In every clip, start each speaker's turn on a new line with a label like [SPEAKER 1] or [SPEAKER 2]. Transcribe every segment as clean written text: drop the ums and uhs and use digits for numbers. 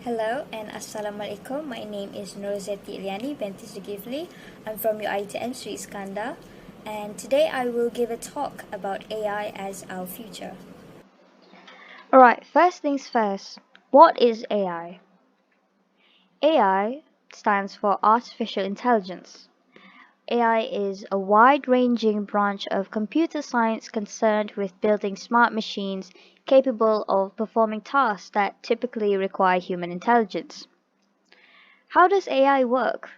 [SPEAKER 1] Hello and Assalamualaikum. My name is Nurzeti Illiani, Binti Zulkefli. I'm from UiTM Seri Iskandar, and today I will give a talk about AI as our future.
[SPEAKER 2] Alright, first things first. What is AI? AI stands for Artificial Intelligence. AI is a wide ranging branch of computer science concerned with building smart machines capable of performing tasks that typically require human intelligence. How does AI work?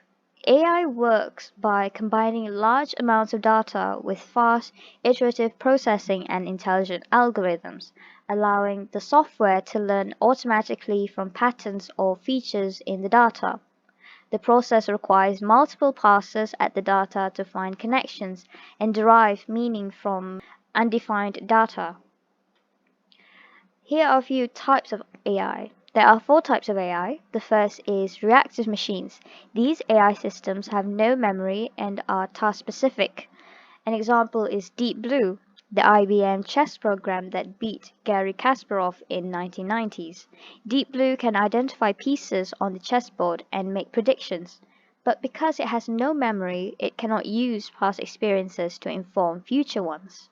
[SPEAKER 2] AI works by combining large amounts of data with fast, iterative processing and intelligent algorithms, allowing the software to learn automatically from patterns or features in the data. The process requires multiple passes at the data to find connections and derive meaning from undefined data. Here are a few types of AI. There are four types of AI. The first is reactive machines. These AI systems have no memory and are task specific. An example is Deep Blue, the IBM chess program that beat Garry Kasparov in 1990s. Deep Blue can identify pieces on the chessboard and make predictions. But because it has no memory, it cannot use past experiences to inform future ones.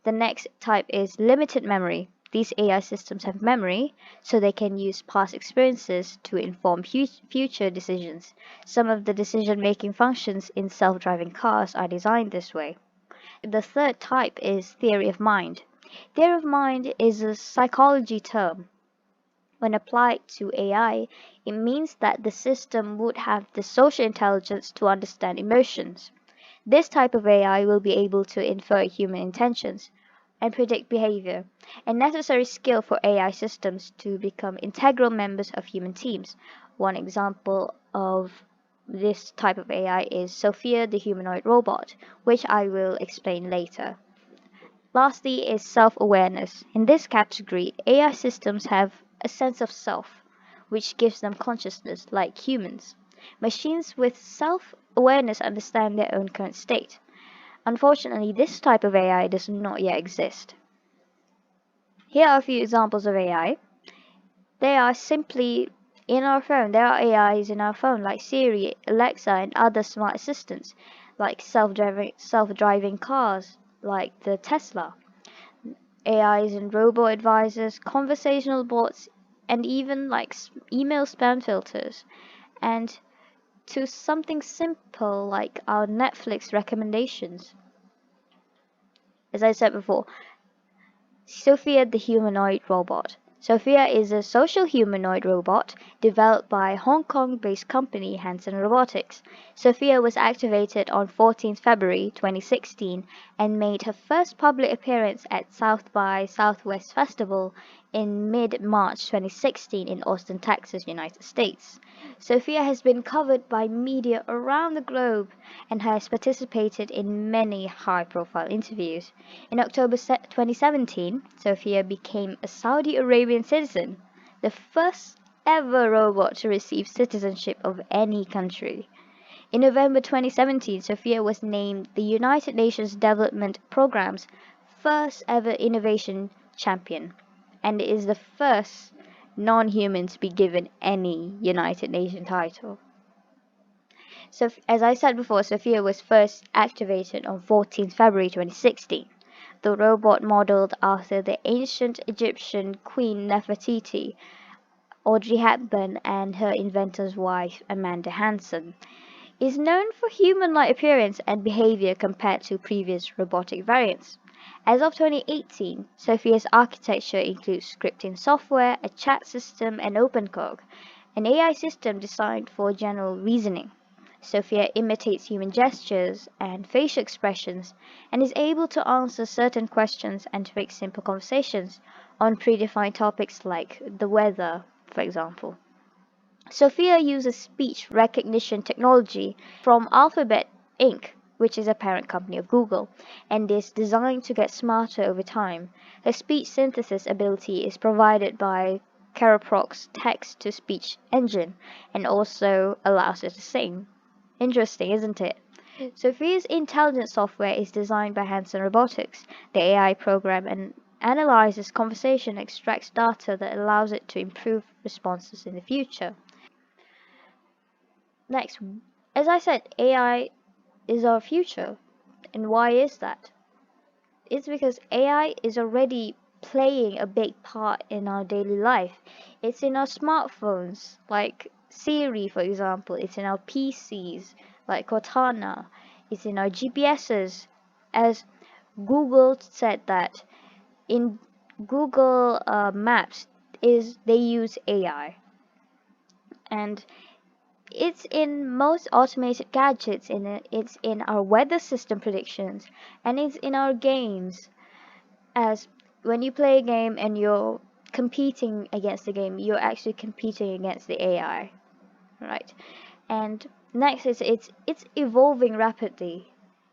[SPEAKER 2] The next type is limited memory. These AI systems have memory, so they can use past experiences to inform future decisions. Some of the decision making functions in self driving cars are designed this way. The third type is theory of mind. Theory of mind is a psychology term. When applied to AI, it means that the system would have the social intelligence to understand emotions. This type of AI will be able to infer human intentions and predict behavior, a necessary skill for AI systems to become integral members of human teams. One example of this type of AI is Sophia the humanoid robot, which I will explain later. Lastly is self-awareness. In this category, AI systems have a sense of self, which gives them consciousness like humans. Machines with self-awareness understand their own current state. Unfortunately, this type of AI does not yet exist. Here are a few examples of AI. They are simply in our phone. There are AIs in our phone like Seri, Alexa, and other smart assistants, like self-driving cars, like the Tesla. AIs and robo advisors, conversational bots, and even like email spam filters. And to something simple like our Netflix recommendations. As I said before, Sophia the humanoid robot. Sophia is a social humanoid robot developed by Hong Kong-based company Hanson Robotics. Sophia was activated on 14 February 2016 and made her first public appearance at South by Southwest Festival in mid-March 2016 in Austin, Texas, United States. Sophia has been covered by media around the globe and has participated in many high-profile interviews. In October 2017, Sophia became a Saudi Arabian citizen, the first ever robot to receive citizenship of any country. In November 2017, Sophia was named the United Nations Development Programme's first ever innovation champion, and is the first non-human to be given any United Nations title. So, as I said before, Sophia was first activated on 14 February 2016. The robot, modeled after the ancient Egyptian Queen Nefertiti, Audrey Hepburn, and her inventor's wife, Amanda Hanson, is known for human-like appearance and behavior compared to previous robotic variants. As of 2018, Sophia's architecture includes scripting software, a chat system, and OpenCog, an AI system designed for general reasoning. Sophia imitates human gestures and facial expressions and is able to answer certain questions and to make simple conversations on predefined topics like the weather, for example. Sophia uses speech recognition technology from Alphabet Inc., which is a parent company of Google, and is designed to get smarter over time. Her speech synthesis ability is provided by Caraproc's text to speech engine and also allows her to sing. Interesting, isn't it? Sophia's intelligent software is designed by Hanson Robotics, the AI program, and analyzes conversation, extracts data that allows it to improve responses in the future. Next, as I said, AI is our future. And why is that? It's because AI is already playing a big part in our daily life. It's in our smartphones, like Seri, for example. It's in our PCs, like Cortana. It's in our GPSs. As Google said that in Google Maps is they use AI, and it's in most automated gadgets. It's in our weather system predictions, and it's in our games. As when you play a game and you're competing against the game, you're actually competing against the AI, right? And next is it's evolving rapidly.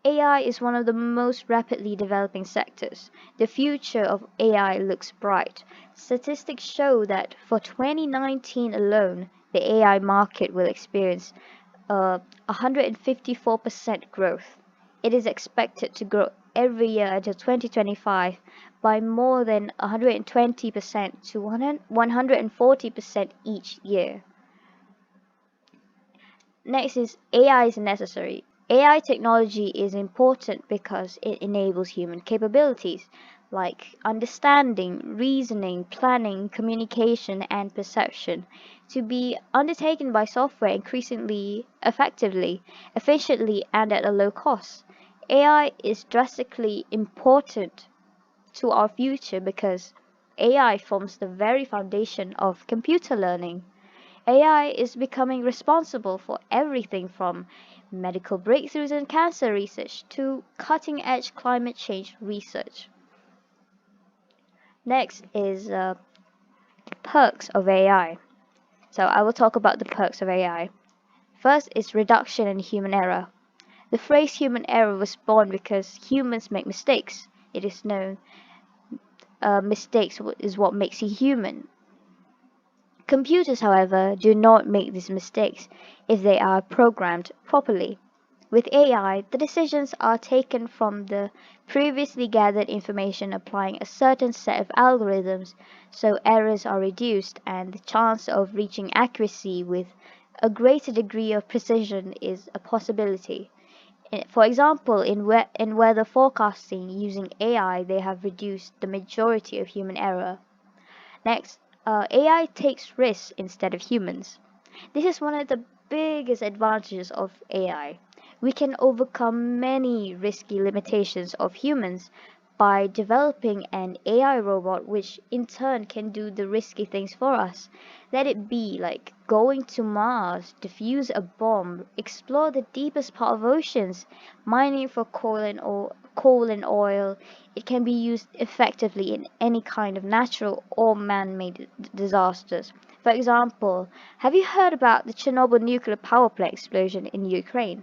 [SPEAKER 2] AI is one of the most rapidly developing sectors. The future of AI looks bright. Statistics show that for 2019 alone, the AI market will experience a 154% growth. It is expected to grow every year until 2025 by more than 120% to 140% each year. Next is AI is necessary. AI technology is important because it enables human capabilities like understanding, reasoning, planning, communication, and perception to be undertaken by software increasingly effectively, efficiently, and at a low cost. AI is drastically important to our future because AI forms the very foundation of computer learning. AI is becoming responsible for everything from medical breakthroughs in cancer research to cutting edge climate change research. Next is perks of AI. So I will talk about the perks of AI. First is reduction in human error. The phrase human error was born because humans make mistakes. It is known mistakes is what makes you human. Computers, however, do not make these mistakes if they are programmed properly. With AI, the decisions are taken from the previously gathered information applying a certain set of algorithms, so errors are reduced and the chance of reaching accuracy with a greater degree of precision is a possibility. For example, in weather forecasting using AI, they have reduced the majority of human error. Next, AI takes risks instead of humans. This is one of the biggest advantages of AI. We can overcome many risky limitations of humans by developing an AI robot which in turn can do the risky things for us. Let it be like going to Mars, defuse a bomb, explore the deepest part of oceans, mining for coal and oil. It can be used effectively in any kind of natural or man-made disasters. For example, have you heard about the Chernobyl nuclear power plant explosion in Ukraine?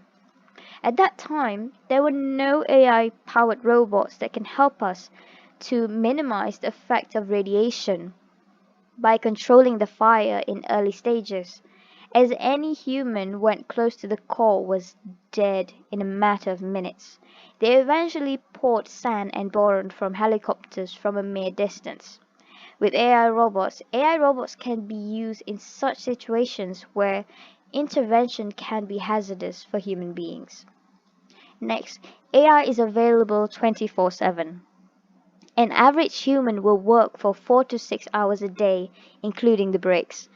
[SPEAKER 2] At that time, there were no AI powered robots that can help us to minimize the effect of radiation by controlling the fire in early stages, as any human went close to the core was dead in a matter of minutes. They eventually poured sand and boron from helicopters from a mere distance. With AI robots can be used in such situations where intervention can be hazardous for human beings. Next, AI is available 24/7. An average human will work for 4 to 6 hours a day, including the breaks.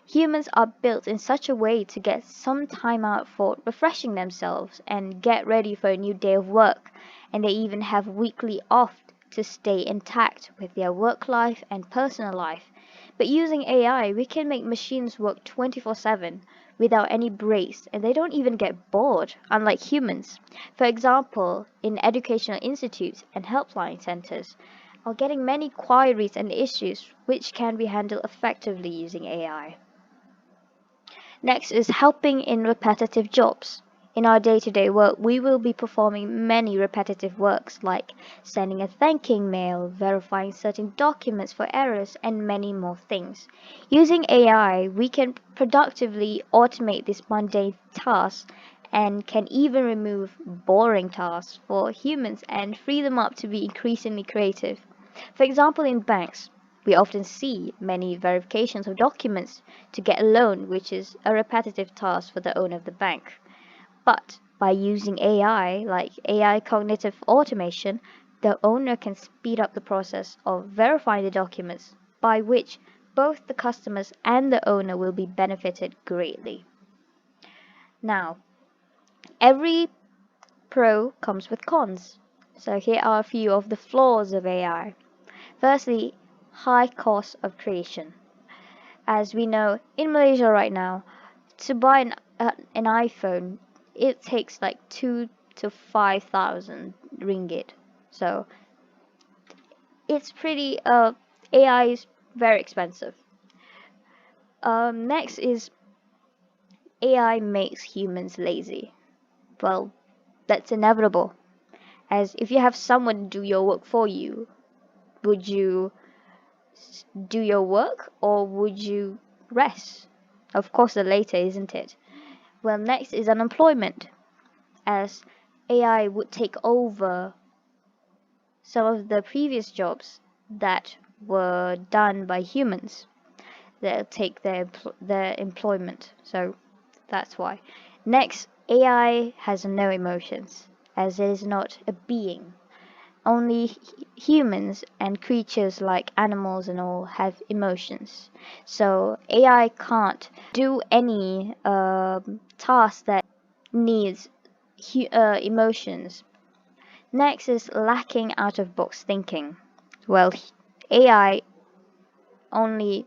[SPEAKER 2] Humans are built in such a way to get some time out for refreshing themselves and get ready for a new day of work, and they even have weekly off to stay intact with their work life and personal life. But using AI, we can make machines work 24/7 without any breaks, and they don't even get bored, unlike humans. For example, in educational institutes and helpline centers, are getting many queries and issues which can be handled effectively using AI. Next is helping in repetitive jobs. In our day-to-day work, we will be performing many repetitive works like sending a thanking mail, verifying certain documents for errors, and many more things. Using AI, we can productively automate these mundane tasks and can even remove boring tasks for humans and free them up to be increasingly creative. For example, in banks, we often see many verifications of documents to get a loan, which is a repetitive task for the owner of the bank. But by using AI, like AI cognitive automation, the owner can speed up the process of verifying the documents, by which both the customers and the owner will be benefited greatly. Now, every pro comes with cons. So here are a few of the flaws of AI. Firstly, high cost of creation. As we know, in Malaysia right now, to buy an iPhone, it takes like 2 to 5,000 ringgit. So it's pretty AI is very expensive. Next is AI makes humans lazy. Well, that's inevitable. As if you have someone do your work for you, would you do your work or would you rest? Of course, the later, isn't it? Well, next is unemployment, as AI would take over some of the previous jobs that were done by humans. They'll take their employment. So that's why. Next, AI has no emotions, as it is not a being. Only humans and creatures like animals and all have emotions. So AI can't do any task that needs emotions. Next is lacking out of box thinking. Well, AI only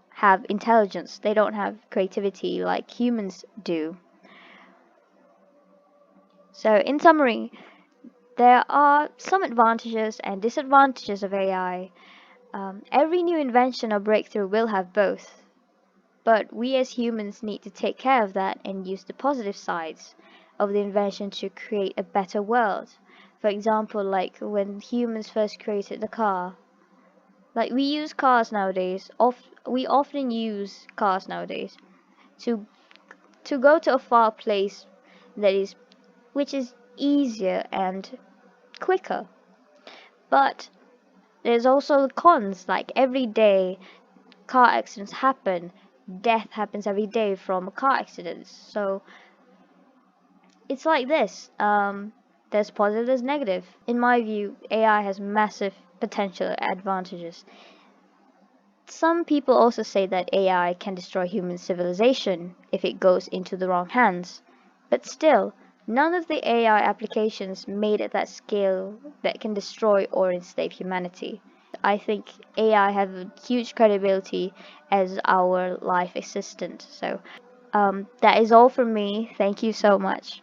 [SPEAKER 2] have intelligence, they don't have creativity like humans do. So, in summary, there are some advantages and disadvantages of AI. Every new invention or breakthrough will have both, but we as humans need to take care of that and use the positive sides of the invention to create a better world. For example, like when humans first created the car. Like we use cars nowadays, we often use cars nowadays to go to a far place that is which is easier and quicker. But there's also cons, like every day car accidents happen, death happens every day from car accidents. So it's like this. There's positive, there's negative. In my view, AI has massive potential advantages. Some people also say that AI can destroy human civilization if it goes into the wrong hands. But still, none of the AI applications made at that scale that can destroy or enslave humanity. I think AI have a huge credibility as our life assistant. So that is all from me. Thank you so much.